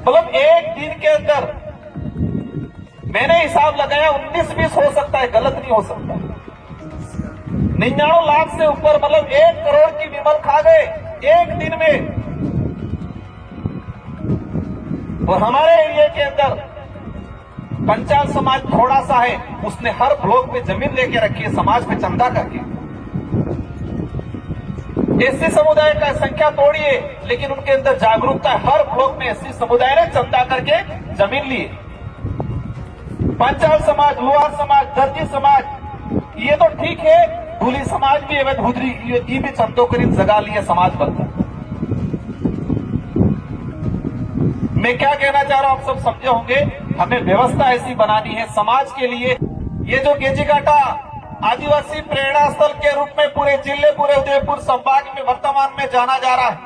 मतलब एक दिन के अंदर मैंने हिसाब लगाया 19-20 हो सकता है, गलत नहीं हो सकता। 99 लाख से ऊपर मतलब 1 करोड़ की विमल खा गए एक दिन में। और हमारे एरिया के अंदर पंचाल समाज थोड़ा सा है, उसने हर ब्लॉक में जमीन लेके रखी है समाज पे चंदा करके। एससी समुदाय का संख्या तोड़िए, लेकिन उनके अंदर जागरूकता है। हर ब्लॉक में एससी समुदाय ने चंदा करके जमीन ली। पंचाल समाज, लोहार समाज, दर्जी समाज, ये तो ठीक है, धूली समाज भी है, धुदरी ये भी चंदो करीब जगा लिए समाज बंद। मैं क्या कहना चाह रहा हूं, आप सब समझे होंगे। हमें व्यवस्था ऐसी बनानी है समाज के लिए। ये जो गेजीघाटा आदिवासी प्रेरणा स्थल के रूप में पूरे जिले, पूरे उदयपुर संभाग में वर्तमान में जाना जा रहा है,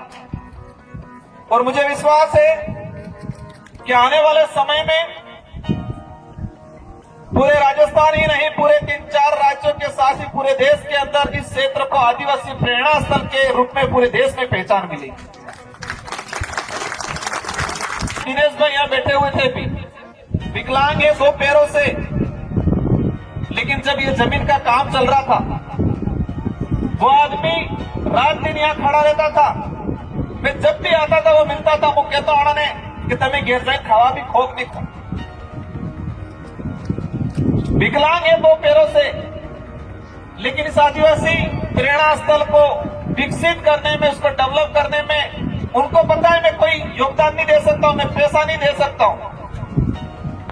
और मुझे विश्वास है कि आने वाले समय में पूरे राजस्थान ही नहीं, पूरे 3-4 राज्यों के साथ ही पूरे देश के अंदर इस क्षेत्र को आदिवासी प्रेरणा स्थल के रूप में पूरे देश में पहचान मिलेगी। दिनेश भाई यहाँ बैठे हुए थे, भी विकलांग है 2 पैरों से, लेकिन जब ये जमीन का काम चल रहा था, वो आदमी रात दिन यहाँ खड़ा रहता था। मैं जब भी आता था वो मिलता था, वो कहता आने कि तमें घेर जाए खावा भी खोक नहीं था। विकलांग है 2 पैरों से, लेकिन इस आदिवासी प्रेरणा स्थल को विकसित करने में, उसको डेवलप करने में उनको पता है मैं कोई योगदान नहीं दे सकता हूं, मैं पैसा नहीं दे सकता हूं,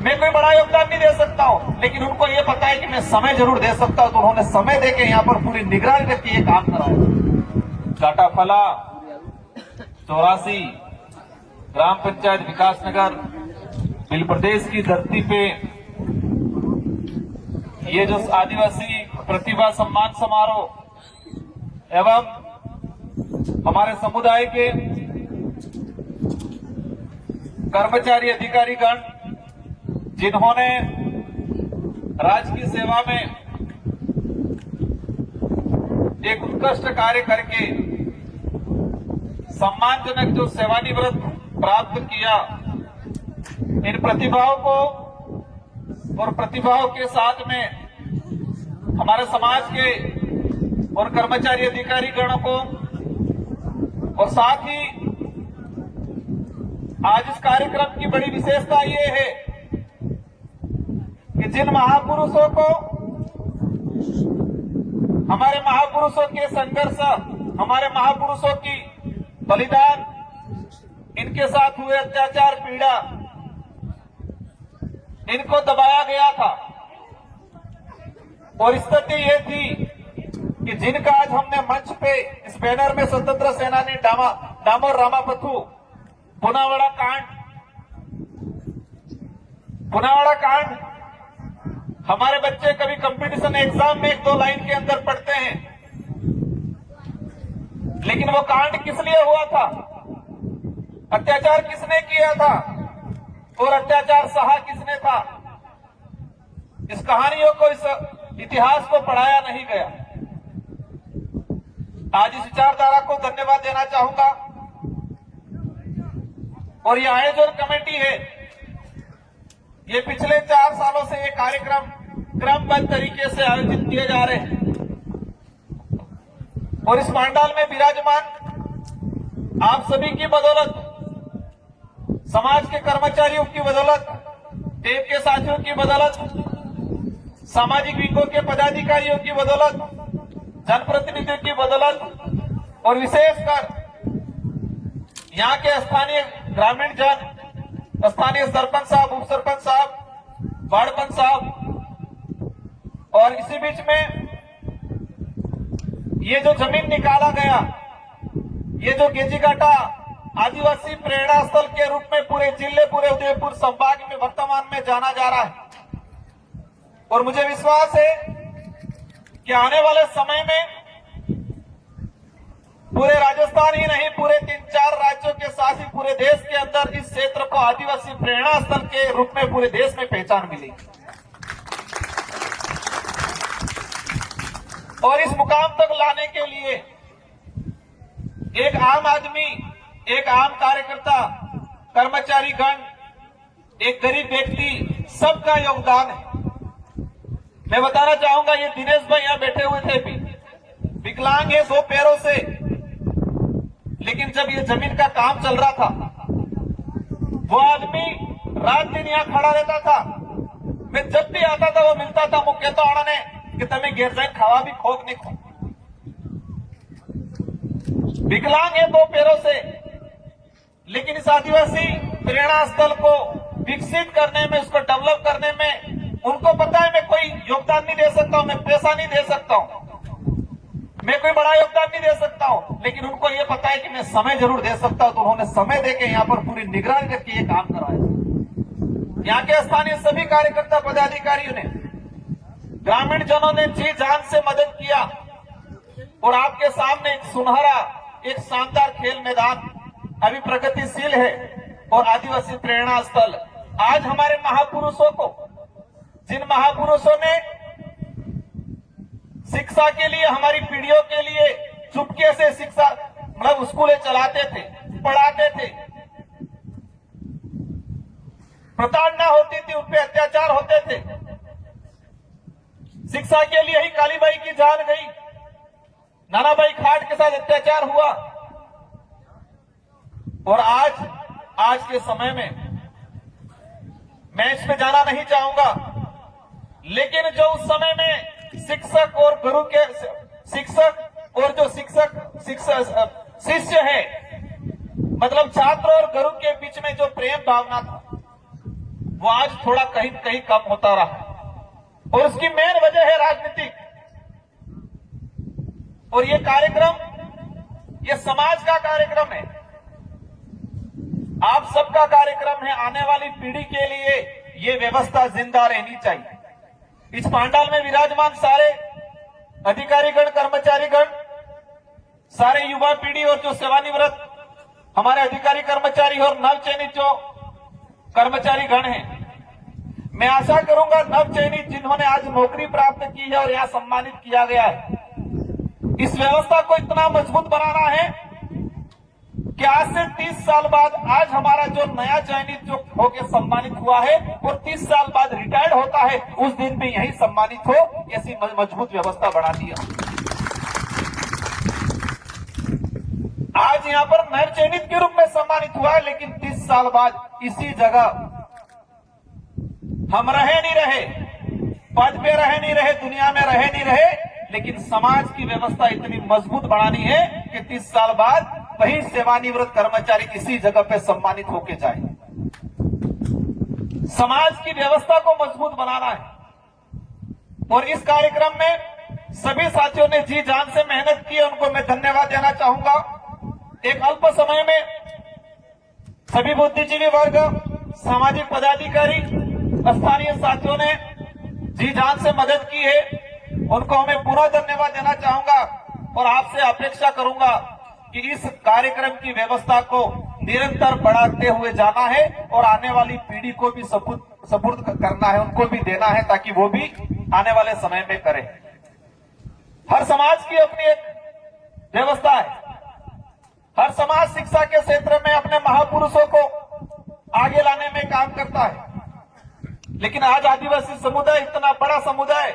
मैं कोई बड़ा योगदान नहीं दे सकता हूं, लेकिन उनको ये पता है कि मैं समय जरूर दे सकता हूं। तो उन्होंने समय देके यहाँ पर पूरी निगरानी रखी, ये काम कराया। काटाफला 84 ग्राम पंचायत विकासनगर बिल प्रदेश की धरती पे ये जो आदिवासी प्रतिभा सम्मान समारोह एवं हमारे समुदाय के कर्मचारी अधिकारीगण जिन्होंने राज्य की सेवा में एक उत्कृष्ट कार्य करके सम्मानजनक जो सेवानिवृत्त प्राप्त किया, इन प्रतिभाओं को और प्रतिभाओं के साथ में हमारे समाज के और कर्मचारी अधिकारी गणों को, और साथ ही आज इस कार्यक्रम की बड़ी विशेषता ये है कि जिन महापुरुषों को, हमारे महापुरुषों के संघर्ष, हमारे महापुरुषों की बलिदान, इनके साथ हुए अत्याचार, पीड़ा, इनको दबाया गया था। और स्थिति ये थी कि जिनका आज हमने मंच पे इस बैनर में स्वतंत्र सेनानी डामोर रामापथु पुनावाड़ा कांड, हमारे बच्चे कभी कंपटीशन एग्जाम में 1-2 लाइन के अंदर पढ़ते हैं, लेकिन वो कांड किस लिए हुआ था, अत्याचार किसने किया था और अत्याचार सहा किसने था, इस कहानियों को, इस इतिहास को पढ़ाया नहीं गया। आज इस विचारधारा को धन्यवाद देना चाहूंगा। और ये आयोजन कमेटी है, ये पिछले 4 सालों से ये कार्यक्रम क्रमबद्ध तरीके से आयोजित किए जा रहे हैं। और इस पांडाल में विराजमान आप सभी की बदौलत, समाज के कर्मचारियों की बदौलत, टेप के साथियों की बदौलत, सामाजिक विंगों के पदाधिकारियों की बदौलत, जनप्रतिनिधियों की बदौलत, और विशेषकर यहाँ के स्थानीय ग्रामीण जन, स्थानीय सरपंच साहब, उप सरपंच साहब, वार्ड पंच साहब, और इसी बीच में ये जो जमीन निकाला गया, ये जो गेजीघाटा आदिवासी प्रेरणा स्थल के रूप में पूरे जिले, पूरे उदयपुर संभाग में वर्तमान में जाना जा रहा है, और मुझे विश्वास है कि आने वाले समय में पूरे राजस्थान ही नहीं, पूरे 3-4 राज्यों के साथ ही पूरे देश के अंदर इस क्षेत्र को आदिवासी प्रेरणा स्थल के रूप में पूरे देश में पहचान मिलेगी। और इस मुकाम तक लाने के लिए एक आम आदमी, एक आम कार्यकर्ता कर्मचारी गण, एक गरीब व्यक्ति, सबका योगदान है। मैं बताना चाहूंगा, ये दिनेश भाई यहां बैठे हुए थे भी, विकलांग है 2 पैरों से, लेकिन जब ये जमीन का काम चल रहा था, वो आदमी रात दिन यहां खड़ा रहता था। मैं जब भी आता था वो मिलता था, वो कहता उन्होंने कि तमें घेर जाए खावा भी खोक नहीं खो। विकलांग है 2 पैरों से, लेकिन इस आदिवासी प्रेरणा स्थल को विकसित करने में, उसको डेवलप करने में उनको पता है मैं कोई योगदान नहीं दे सकता हूं, मैं पैसा नहीं दे सकता हूं, मैं कोई बड़ा योगदान नहीं दे सकता हूं, लेकिन उनको ये पता है कि मैं समय जरूर दे सकता हूं। तो उन्होंने समय देके यहाँ पर पूरी निगरानी करके ये काम करवाया। यहाँ के स्थानीय सभी कार्यकर्ता पदाधिकारियों ने, ग्रामीण जनों ने जी जान से मदद किया और आपके सामने एक सुनहरा, एक शानदार खेल मैदान अभी प्रगतिशील है और आदिवासी प्रेरणा स्थल आज हमारे महापुरुषों को, जिन महापुरुषों ने शिक्षा के लिए, हमारी पीढ़ियों के लिए चुपके से शिक्षा मतलब स्कूलें चलाते थे, पढ़ाते थे, प्रताड़ना होती थी, उन पे अत्याचार होते थे, शिक्षा के लिए ही कालीबाई की जान गई, नानाभाई खाट के साथ अत्याचार हुआ। और आज के समय में मैं इस पे जाना नहीं चाहूंगा, लेकिन जो उस समय में शिक्षक और गुरु के शिक्षक और जो शिष्य है, मतलब छात्र और गुरु के बीच में जो प्रेम भावना था, वो आज थोड़ा कहीं कहीं कम होता रहा और उसकी मेन वजह है राजनीतिक। और ये कार्यक्रम, ये समाज का कार्यक्रम है, आप सबका कार्यक्रम है। आने वाली पीढ़ी के लिए ये व्यवस्था जिंदा रहनी चाहिए। इस पांडाल में विराजमान सारे अधिकारीगण, कर्मचारीगण, सारे युवा पीढ़ी और जो सेवानिवृत्त हमारे अधिकारी कर्मचारी और नव चयनित जो कर्मचारी गण हैं, मैं आशा करूंगा नव चयनित जिन्होंने आज नौकरी प्राप्त की है और यहाँ सम्मानित किया गया है, इस व्यवस्था को इतना मजबूत बनाना है कि आज से 30 साल बाद आज हमारा जो नया चयनित जो होकर सम्मानित हुआ है और 30 साल बाद रिटायर्ड होता है, उस दिन भी यही सम्मानित हो, ऐसी मजबूत व्यवस्था बना दिया। आज यहाँ पर नव चयनित के रूप में सम्मानित हुआ है, लेकिन 30 साल बाद इसी जगह हम रहे नहीं रहे, पद पे रहे नहीं रहे, दुनिया में रहे नहीं रहे, लेकिन समाज की व्यवस्था इतनी मजबूत बनानी है कि 30 साल बाद वही सेवानिवृत्त कर्मचारी इसी जगह पे सम्मानित होके जाए। समाज की व्यवस्था को मजबूत बनाना है और इस कार्यक्रम में सभी साथियों ने जी जान से मेहनत की, उनको मैं धन्यवाद देना चाहूंगा। एक अल्प समय में सभी बुद्धिजीवी वर्ग, सामाजिक पदाधिकारी, स्थानीय साथियों ने जी जान से मदद की है, उनको मैं पूरा धन्यवाद देना चाहूंगा और आपसे अपेक्षा करूंगा कि इस कार्यक्रम की व्यवस्था को निरंतर बढ़ाते हुए जाना है और आने वाली पीढ़ी को भी सपुर्द करना है, उनको भी देना है ताकि वो भी आने वाले समय में करें। हर समाज की अपनी एक व्यवस्था है, हर समाज शिक्षा के क्षेत्र में अपने महापुरुषों को आगे लाने में काम करता है, लेकिन आज आदिवासी समुदाय इतना बड़ा समुदाय,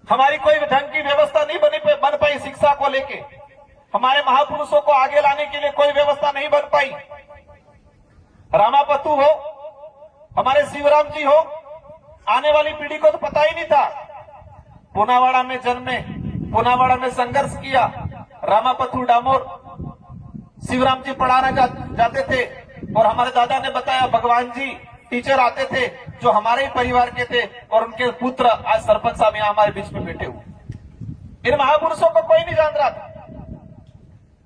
हमारी कोई ढंग की व्यवस्था नहीं बन पाई शिक्षा को लेके, हमारे महापुरुषों को आगे लाने के लिए कोई व्यवस्था नहीं बन पाई। रामापतु हो, हमारे शिवराम जी हो, आने वाली पीढ़ी को तो पता ही नहीं था। पुनावाड़ा में जन्मे, पुनावाड़ा में संघर्ष किया, रामापतु डामोर शिवराम जी पढ़ाना जाते थे और हमारे दादा ने बताया भगवान जी टीचर आते थे जो हमारे ही परिवार के थे और उनके पुत्र आज सरपंच साहब यहाँ हमारे बीच में बैठे हुए। इन महापुरुषों को कोई नहीं जान रहा था।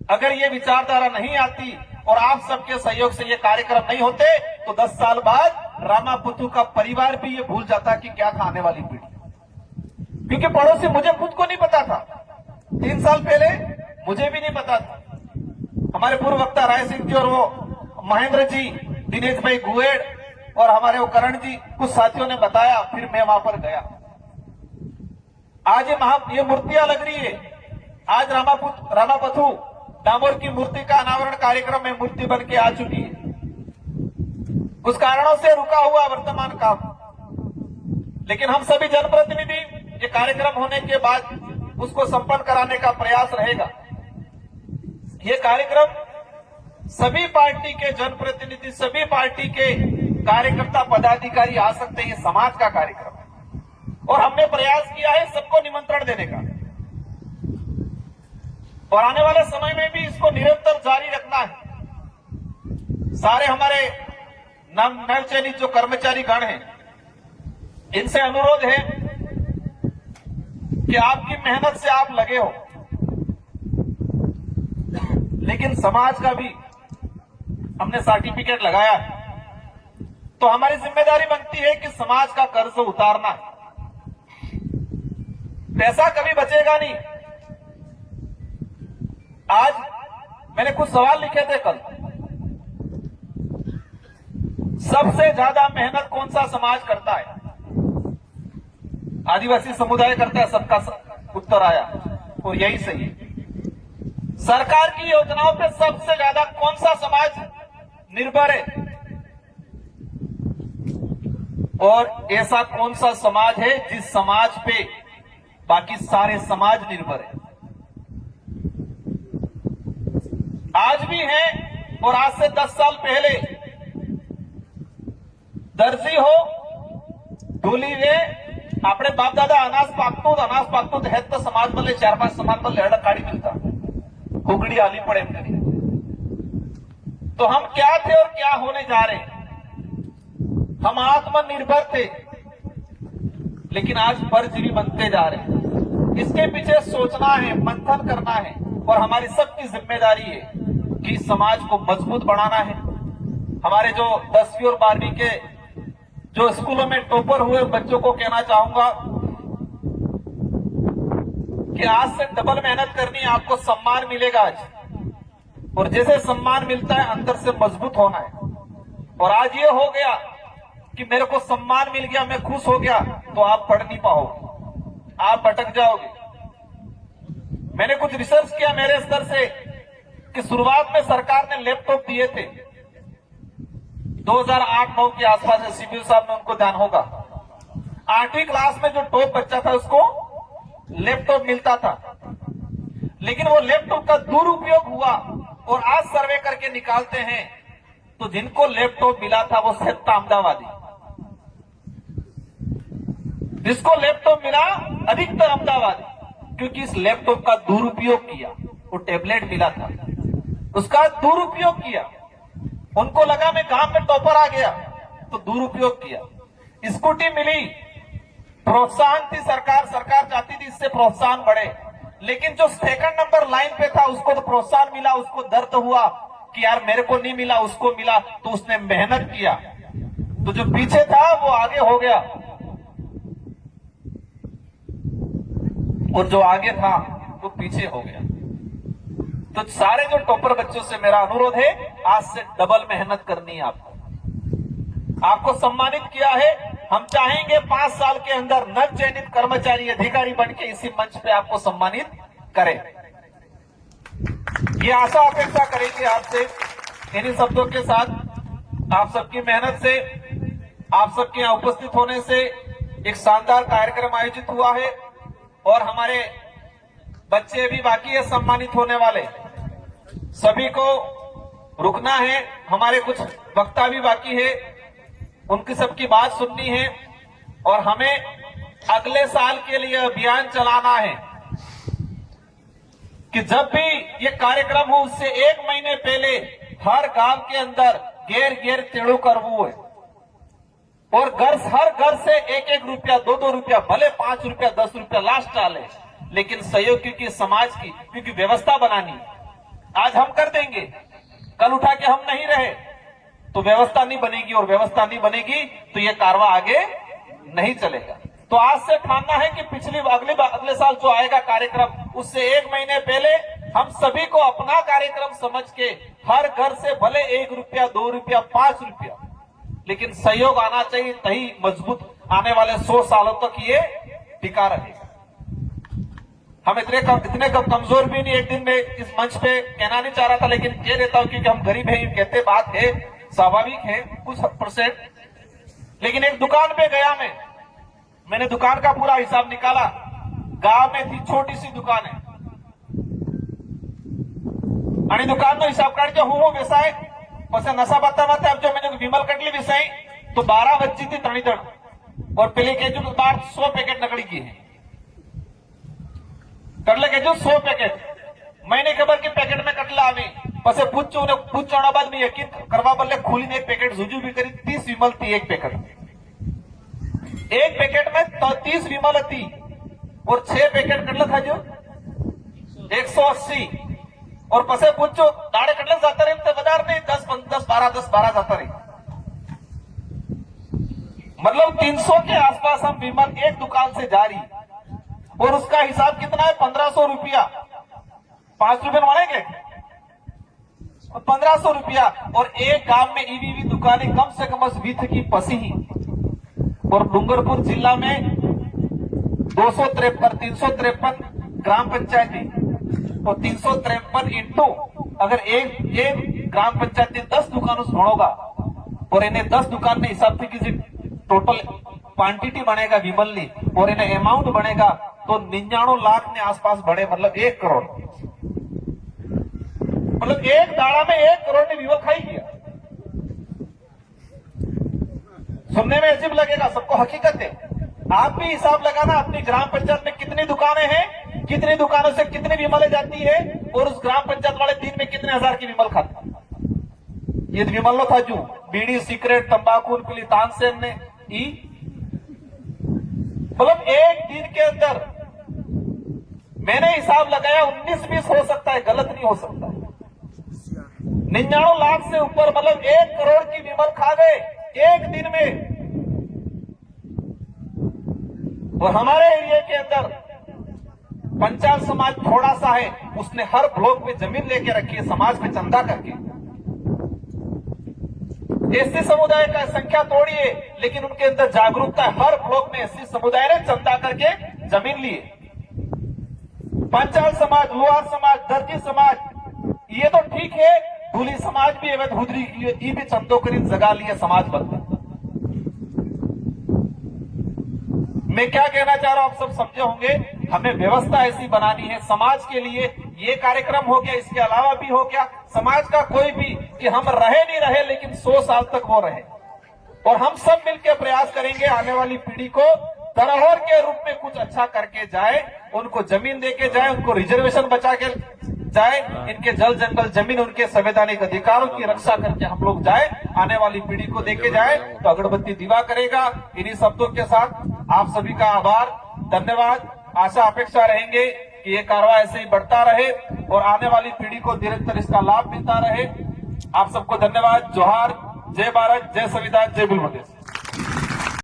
अगर ये विचारधारा नहीं आती और आप सबके सहयोग से ये कार्यक्रम नहीं होते तो 10 साल बाद रामापतु का परिवार भी ये भूल जाता कि क्या था आने वाली पीढ़ी। क्योंकि पड़ोसी मुझे खुद को नहीं पता था, 3 साल पहले मुझे भी नहीं पता था। हमारे पूर्व वक्ता राय सिंह जी और वो महेंद्र जी, दिनेश भाई गुएड़ और हमारे वो करण जी, कुछ साथियों ने बताया, फिर मैं वहां पर गया। आज ये मूर्तियां लग रही है, आज रामापतु डामोर की मूर्ति का अनावरण कार्यक्रम में मूर्ति बन के आ चुकी है। कुछ कारणों से रुका हुआ वर्तमान काम, लेकिन हम सभी जनप्रतिनिधि ये कार्यक्रम होने के बाद उसको संपन्न कराने का प्रयास रहेगा। ये कार्यक्रम सभी पार्टी के जनप्रतिनिधि, सभी पार्टी के कार्यकर्ता पदाधिकारी आ सकते हैं। ये समाज का कार्यक्रम है और हमने प्रयास किया है सबको निमंत्रण देने का, और आने वाले समय में भी इसको निरंतर जारी रखना है। सारे हमारे नवचयनित जो कर्मचारी गण हैं, इनसे अनुरोध है कि आपकी मेहनत से आप लगे हो, लेकिन समाज का भी हमने सर्टिफिकेट लगाया है, तो हमारी जिम्मेदारी बनती है कि समाज का कर्ज उतारना। पैसा कभी बचेगा नहीं। आज मैंने कुछ सवाल लिखे थे कल, सबसे ज्यादा मेहनत कौन सा समाज करता है? आदिवासी समुदाय करता है, सबका उत्तर आया, और यही सही है। सरकार की योजनाओं पे सबसे ज्यादा कौन सा समाज निर्भर है? और ऐसा कौन सा समाज है जिस समाज पे बाकी सारे समाज निर्भर है? आज भी है, और आज से 10 साल पहले दर्जी हो, ढोली वे अपने बाप दादा अनाज पाकतो हेत तो समाज मधले 4-5 समाज मधले हडक काढी मिलता, हुगड़ी आली पड़े करी। तो हम क्या थे और क्या होने जा रहे हैं? हम आत्मनिर्भर थे, लेकिन आज परजीवी बनते जा रहे हैं। इसके पीछे सोचना है, मंथन करना है, और हमारी सबकी जिम्मेदारी है कि समाज को मजबूत बनाना है। हमारे जो 10वीं और 12वीं के जो स्कूलों में टॉपर हुए बच्चों को कहना चाहूंगा कि आज से डबल मेहनत करनी है, आपको सम्मान मिलेगा आज, और जैसे सम्मान मिलता है अंदर से मजबूत होना है। और आज ये हो गया कि मेरे को सम्मान मिल गया, मैं खुश हो गया, तो आप पढ़ नहीं पाओगे, आप भटक जाओगे। मैंने कुछ रिसर्च किया मेरे स्तर से कि शुरुआत में सरकार ने लैपटॉप दिए थे 2008-9 के आसपास, सीबीओ साहब ने उनको ध्यान होगा। 8वीं क्लास में जो टॉप बच्चा था उसको लैपटॉप मिलता था, लेकिन वो लैपटॉप का दुरुपयोग हुआ। और आज सर्वे करके निकालते हैं तो जिनको लैपटॉप मिला था वो सिर्फ अहमदाबादी, जिसको लैपटॉप मिला अधिकतर अहमदाबादी, क्योंकि इस लैपटॉप का दुरुपयोग किया। वो टैबलेट मिला था, उसका दुरुपयोग किया। उनको लगा मैं काम में टॉपर आ गया, तो दुरुपयोग किया। स्कूटी मिली, प्रोत्साहन थी, सरकार चाहती थी इससे प्रोत्साहन बढ़े, लेकिन जो सेकंड नंबर लाइन पे था उसको तो प्रोत्साहन मिला, उसको दर्द हुआ कि यार मेरे को नहीं मिला, उसको मिला, तो उसने मेहनत किया। तो जो पीछे था वो आगे हो गया, और जो आगे था वो पीछे हो गया। तो सारे जो टॉपर बच्चों से मेरा अनुरोध है, आज से डबल मेहनत करनी है आपको सम्मानित किया है। हम चाहेंगे 5 साल के अंदर नव चयनित कर्मचारी अधिकारी बन के इसी मंच पे आपको सम्मानित करें। ये आशा अपेक्षा करेंगे आपसे। इन्हीं शब्दों के साथ आप सबकी मेहनत से, आप सबके यहाँ उपस्थित होने से एक शानदार कार्यक्रम आयोजित हुआ है, और हमारे बच्चे भी बाकी है सम्मानित होने वाले, सभी को रुकना है। हमारे कुछ वक्ता भी बाकी है, उनकी सबकी बात सुननी है, और हमें अगले साल के लिए अभियान चलाना है कि जब भी ये कार्यक्रम हो उससे 1 महीने पहले हर गांव के अंदर घेर तेड़ू करवू है, और हर घर से 1-1 रुपया, 2-2 रुपया, भले 5 रुपया, 10 रुपया लास्ट डाले, लेकिन सहयोग की समाज की, क्योंकि व्यवस्था बनानी है। आज हम कर देंगे, कल उठा के हम नहीं रहे तो व्यवस्था नहीं बनेगी, और व्यवस्था नहीं बनेगी तो ये कारवा आगे नहीं चलेगा। तो आज से ठानना है कि अगले साल जो आएगा कार्यक्रम, उससे 1 महीने पहले हम सभी को अपना कार्यक्रम समझ के हर घर से भले 1 रुपया, 2 रुपया, 5 रुपया, लेकिन सहयोग आना चाहिए, तभी मजबूत आने वाले 100 सालों तक ये टिका रहेगा। हम इतने कमजोर भी नहीं, एक दिन में इस मंच पे कहना नहीं चाह रहा था, लेकिन कह देता हूं क्योंकि हम गरीब हैं, कहते बात है, स्वाभाविक है कुछ %। लेकिन एक दुकान पे गया मैंने दुकान का पूरा हिसाब निकाला। गांव में थी छोटी सी दुकान है आणि दुकान हिसाब काढते हूँ व्यवसाय पसे नशा बता जो मैंने विमल कटली विषय तो 12 बच्ची थी तणीतण और पहले के जो बार 100 पैकेट नकली की है, कटले के जो 100 पैकेट मैंने खबर की पैकेट में कटला आवी पसे पूछने बाद में यकीन करवा बल्ले खुली ने एक पैकेट जुजू भी करी 30 विमल थी एक पैकेट में तो 30 विमल थी और 6 पैकेट कटला था जो 180 और पसे पूछो दाड़े कटले जाता रहे तो बाजार नहीं 10 12 जाता रही, मतलब 300 के आसपास हम विमल एक दुकान से जारी और उसका हिसाब कितना है 1500 रुपया, 5 रुपए मानेंगे 1500 रुपया। और एक गांव में ईवीवी दुकानें कम से कम 20 की पसी ही और डूंगरपुर जिला में 353 ग्राम पंचायत और 353 इंटू अगर एक ग्राम पंचायत 10 दुकानों से होगा और इन्हें 10 दुकान में हिसाब से किसी टोटल क्वांटिटी बनेगा विमल ली और इन्हें अमाउंट बनेगा तो 99 लाख के आसपास बढ़े, मतलब 1 करोड़, मतलब एक दाड़ा में 1 करोड़ ने विमल खाई गया। सुनने में अजीब लगेगा, सबको हकीकत है। आप भी हिसाब लगाना अपनी ग्राम पंचायत में कितनी दुकानें हैं, कितनी दुकानों से कितनी विमलें जाती है और उस ग्राम पंचायत वाले दिन में कितने हजार की विमल खाते। ये विमल था जो बीड़ी सिगरेट तंबाकू पीली तानसेन ने मतलब एक दिन के अंदर मैंने हिसाब लगाया 19-20 हो सकता है, गलत नहीं हो सकता। 99 लाख से ऊपर मतलब 1 करोड़ की विमल खा गए एक दिन में। और हमारे एरिया के अंदर पंचाल समाज थोड़ा सा है, उसने हर ब्लॉक में जमीन लेके रखी है समाज में चंदा करके। एससी समुदाय का संख्या थोड़ी है लेकिन उनके अंदर जागरूकता है, हर ब्लॉक में एससी समुदाय ने चंदा करके जमीन ली है। पंचाल समाज, लुहार समाज, दर्जी समाज ये तो ठीक है, धूली समाज भी है, धुदरी ये भी चंदो करी जगा लिया समाज बदल। मैं क्या कहना चाह रहा हूं, आप सब समझे होंगे, हमें व्यवस्था ऐसी बनानी है समाज के लिए। ये कार्यक्रम हो गया, इसके अलावा भी हो गया, समाज का कोई भी कि हम रहे नहीं रहे लेकिन 100 साल तक वो रहे और हम सब मिलकर प्रयास करेंगे आने वाली पीढ़ी को धरोहर के रूप में कुछ अच्छा करके जाए, उनको जमीन देके जाए, उनको रिजर्वेशन बचा के जाए, इनके जल जंगल जमीन उनके संवैधानिक अधिकारों की रक्षा करके हम लोग जाए, आने वाली पीढ़ी को देके जाए तो अगरबत्ती दीवा करेगा। इन्हीं शब्दों के साथ आप सभी का आभार, धन्यवाद। आशा अपेक्षा रहेंगे कि ये कार्रवाई ऐसे ही बढ़ता रहे और आने वाली पीढ़ी को निरंतर इसका लाभ मिलता रहे। आप सबको धन्यवाद। जोहार, जय भारत, जय संविधान, जय गुरु प्रदेश।